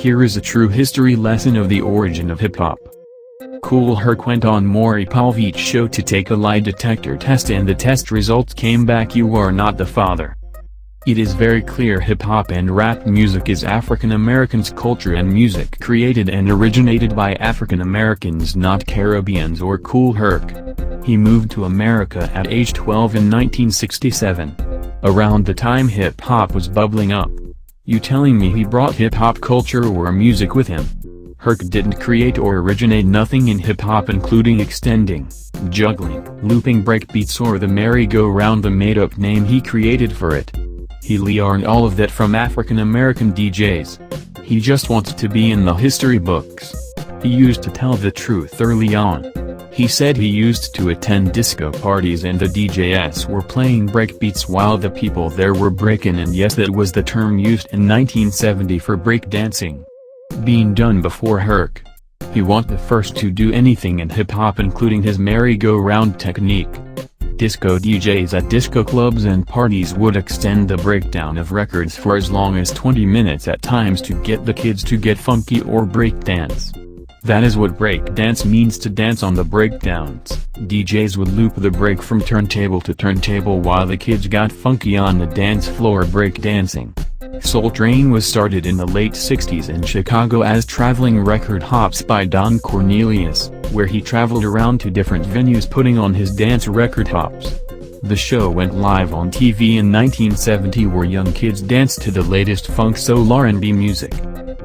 Here is a true history lesson of the origin of hip-hop. Kool Herc went on Maury Povich show to take a lie detector test, and the test results came back: you are not the father. It is very clear hip-hop and rap music is African Americans' culture and music created and originated by African Americans, not Caribbeans or Kool Herc. He moved to America at age 12 in 1967. Around the time hip-hop was bubbling up. You telling me he brought hip-hop culture or music with him? Herc didn't create or originate nothing in hip-hop, including extending, juggling, looping breakbeats or the merry-go-round, the made-up name he created for it. He learned all of that from African American DJs. He just wanted to be in the history books. He used to tell the truth early on. He said he used to attend disco parties and the DJs were playing breakbeats while the people there were breaking, and yes, that was the term used in 1970 for breakdancing. Being done before Herc. He was the first to do anything in hip-hop, including his merry-go-round technique. Disco DJs at disco clubs and parties would extend the breakdown of records for as long as 20 minutes at times to get the kids to get funky or breakdance. That is what breakdance means, to dance on the breakdowns. DJs would loop the break from turntable to turntable while the kids got funky on the dance floor breakdancing. Soul Train was started in the late 60s in Chicago as traveling record hops by Don Cornelius, where he traveled around to different venues putting on his dance record hops. The show went live on TV in 1970, where young kids danced to the latest funk, soul, R&B music.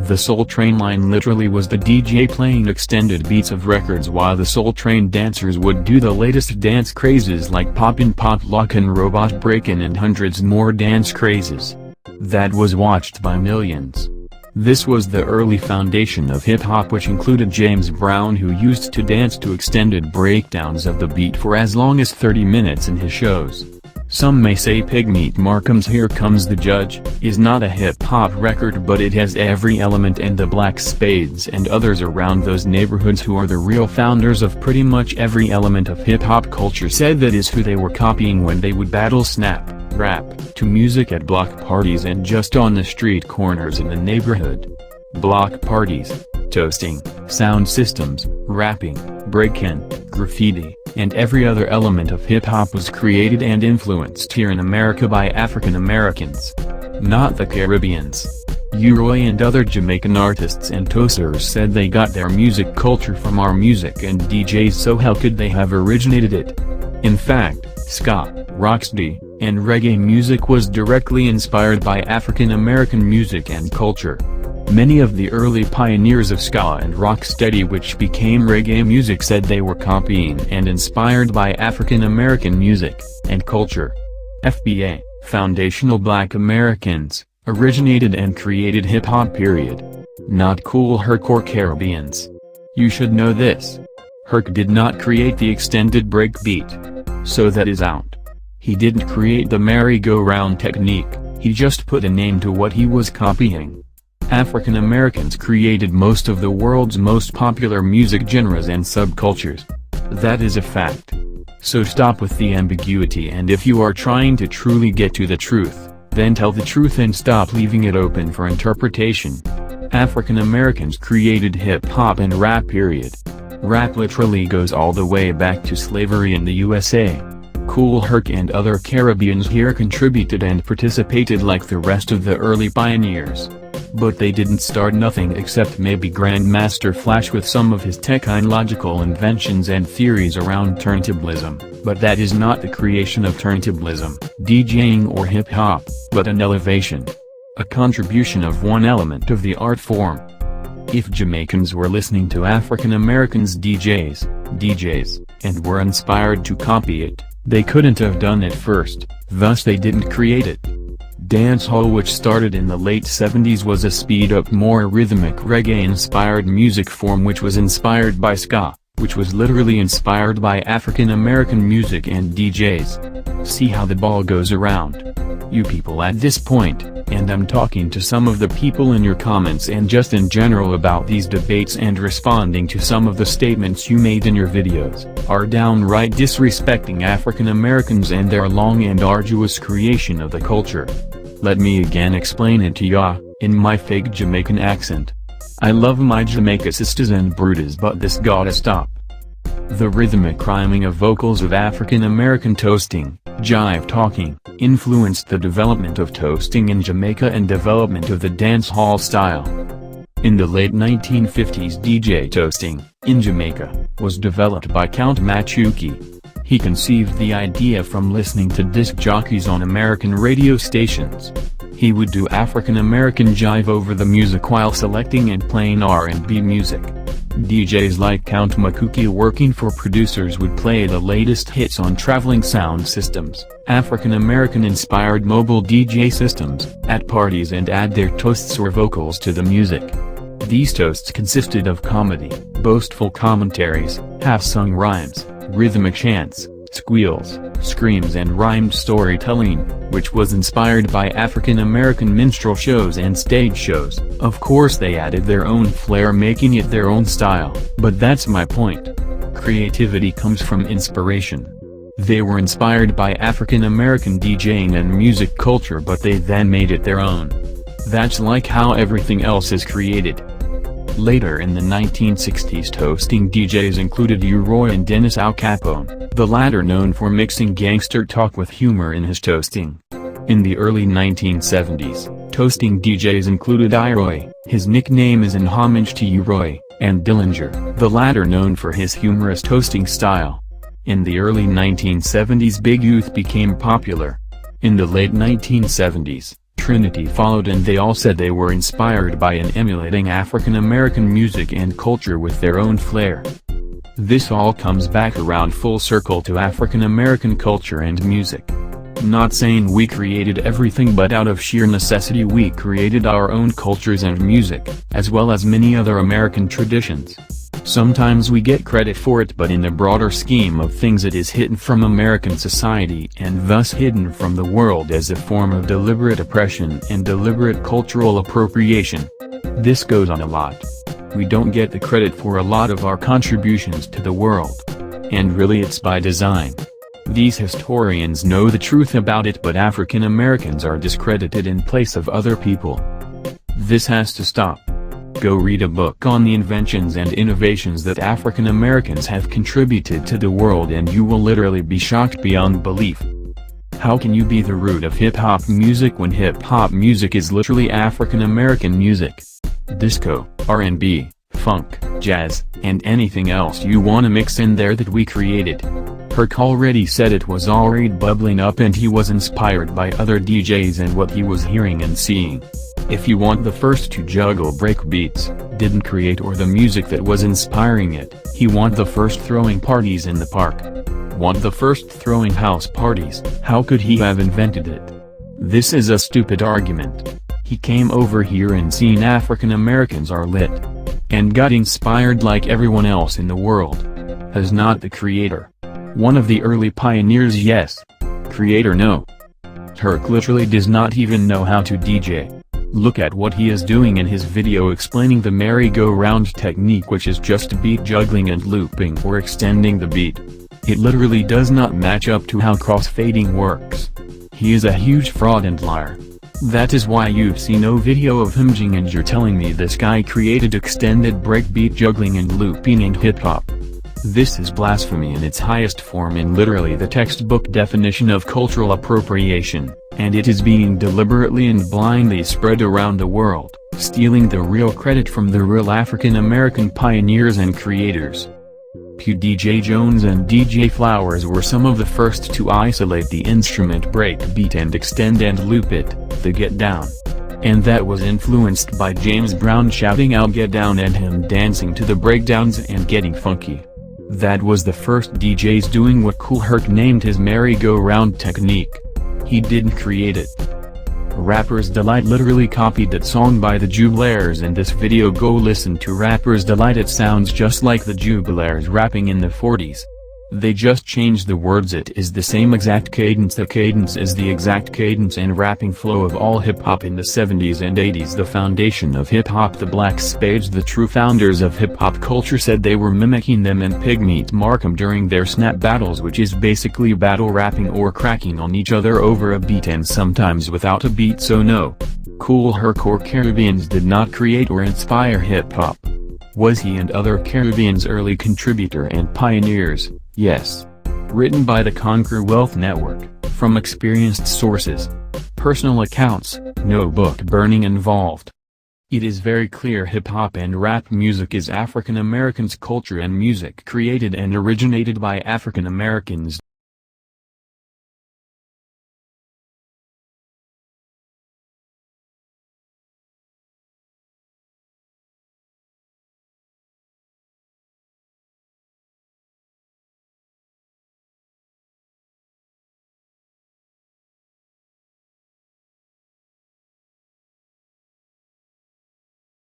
The Soul Train line literally was the DJ playing extended beats of records while the Soul Train dancers would do the latest dance crazes like poppin', pop lockin', robot breakin', and hundreds more dance crazes. That was watched by millions. This was the early foundation of hip-hop, which included James Brown, who used to dance to extended breakdowns of the beat for as long as 30 minutes in his shows. Some may say Pigmeat Markham's Here Comes the Judge is not a hip-hop record, but it has every element, and the Black Spades and others around those neighborhoods, who are the real founders of pretty much every element of hip-hop culture, said that is who they were copying when they would battle snap, rap, to music at block parties and just on the street corners in the neighborhood. Block parties, toasting, sound systems, rapping, breakin', graffiti, and every other element of hip-hop was created and influenced here in America by African Americans, not the Caribbeans. U-Roy and other Jamaican artists and toasters said they got their music culture from our music and DJs, so how could they have originated it? In fact, ska, rocksteady, and reggae music was directly inspired by African American music and culture. Many of the early pioneers of ska and rocksteady, which became reggae music, said they were copying and inspired by African American music and culture. FBA, Foundational Black Americans, originated and created hip-hop, period. Not Kool Herc or Caribbeans. You should know this. Herc did not create the extended breakbeat. So that is out. He didn't create the merry-go-round technique, he just put a name to what he was copying. African Americans created most of the world's most popular music genres and subcultures. That is a fact. So stop with the ambiguity, and if you are trying to truly get to the truth, then tell the truth and stop leaving it open for interpretation. African Americans created hip-hop and rap, period. Rap literally goes all the way back to slavery in the USA. Kool Herc and other Caribbeans here contributed and participated like the rest of the early pioneers. But they didn't start nothing except maybe Grandmaster Flash with some of his technological inventions and theories around turntablism, but that is not the creation of turntablism, DJing or hip-hop, but an elevation. A contribution of one element of the art form. If Jamaicans were listening to African Americans DJs, and were inspired to copy it, they couldn't have done it first, thus they didn't create it. Dancehall, which started in the late 70s, was a speed-up, more rhythmic reggae-inspired music form which was inspired by ska, which was literally inspired by African American music and DJs. See how the ball goes around. You people at this point, and I'm talking to some of the people in your comments and just in general about these debates and responding to some of the statements you made in your videos, are downright disrespecting African Americans and their long and arduous creation of the culture. Let me again explain it to ya, in my fake Jamaican accent. I love my Jamaica sisters and brutas, but this gotta stop. The rhythmic rhyming of vocals of African American toasting, jive talking, influenced the development of toasting in Jamaica and development of the dance hall style. In the late 1950s, DJ toasting, in Jamaica, was developed by Count Machuki. He conceived the idea from listening to disc jockeys on American radio stations. He would do African American jive over the music while selecting and playing R&B music. DJs like Count Machuki working for producers would play the latest hits on traveling sound systems, African American inspired mobile DJ systems, at parties and add their toasts or vocals to the music. These toasts consisted of comedy, boastful commentaries, half-sung rhymes, rhythmic chants, squeals, screams and rhymed storytelling, which was inspired by African American minstrel shows and stage shows. Of course they added their own flair, making it their own style, but that's my point. Creativity comes from inspiration. They were inspired by African American DJing and music culture, but they then made it their own. That's like how everything else is created. Later in the 1960s, toasting DJs included U-Roy and Dennis Al Capone, the latter known for mixing gangster talk with humor in his toasting. In the early 1970s, toasting DJs included I-Roy, his nickname is in homage to U-Roy, and Dillinger, the latter known for his humorous toasting style. In the early 1970s, Big Youth became popular. In the late 1970s, Trinity followed, and they all said they were inspired by and emulating African American music and culture with their own flair. This all comes back around full circle to African American culture and music. Not saying we created everything, but out of sheer necessity we created our own cultures and music, as well as many other American traditions. Sometimes we get credit for it, but in the broader scheme of things it is hidden from American society and thus hidden from the world as a form of deliberate oppression and deliberate cultural appropriation. This goes on a lot. We don't get the credit for a lot of our contributions to the world. And really it's by design. These historians know the truth about it, but African Americans are discredited in place of other people. This has to stop. Go read a book on the inventions and innovations that African Americans have contributed to the world and you will literally be shocked beyond belief. How can you be the root of hip-hop music when hip-hop music is literally African American music? Disco, R&B, funk, jazz, and anything else you wanna mix in there that we created. Herc already said it was already bubbling up and he was inspired by other DJs and what he was hearing and seeing. If you want the first to juggle break beats, didn't create or the music that was inspiring it, he want the first throwing parties in the park. Want the first throwing house parties, how could he have invented it? This is a stupid argument. He came over here and seen African Americans are lit. And got inspired like everyone else in the world. As not the creator. One of the early pioneers, yes. Creator, no. Herc literally does not even know how to DJ. Look at what he is doing in his video explaining the merry-go-round technique, which is just beat juggling and looping or extending the beat. It literally does not match up to how crossfading works. He is a huge fraud and liar. That is why you've seen no video of him and you're telling me this guy created extended breakbeat juggling and looping and hip-hop. This is blasphemy in its highest form and literally the textbook definition of cultural appropriation, and it is being deliberately and blindly spread around the world, stealing the real credit from the real African American pioneers and creators. DJ Jones and DJ Flowers were some of the first to isolate the instrument breakbeat and extend and loop it, the get down. And that was influenced by James Brown shouting out get down and him dancing to the breakdowns and getting funky. That was the first DJs doing what Kool Herc named his merry-go-round technique. He didn't create it. Rapper's Delight literally copied that song by the Jubilaires. In this video go listen to Rapper's Delight, it sounds just like the Jubilaires rapping in the 40s. They just changed the words, it is the same exact cadence, the cadence is the exact cadence and rapping flow of all hip-hop in the 70s and 80s. The foundation of hip-hop, the Black Spades, the true founders of hip-hop culture, said they were mimicking them and Pigmeat Markham during their snap battles, which is basically battle rapping or cracking on each other over a beat and sometimes without a beat. So no. Kool Herc or Caribbeans did not create or inspire hip-hop. Was he and other Caribbeans early contributor and pioneers? Yes. Written by the Conquer Wealth Network, from experienced sources. Personal accounts, no book burning involved. It is very clear hip-hop and rap music is African Americans' culture and music created and originated by African Americans.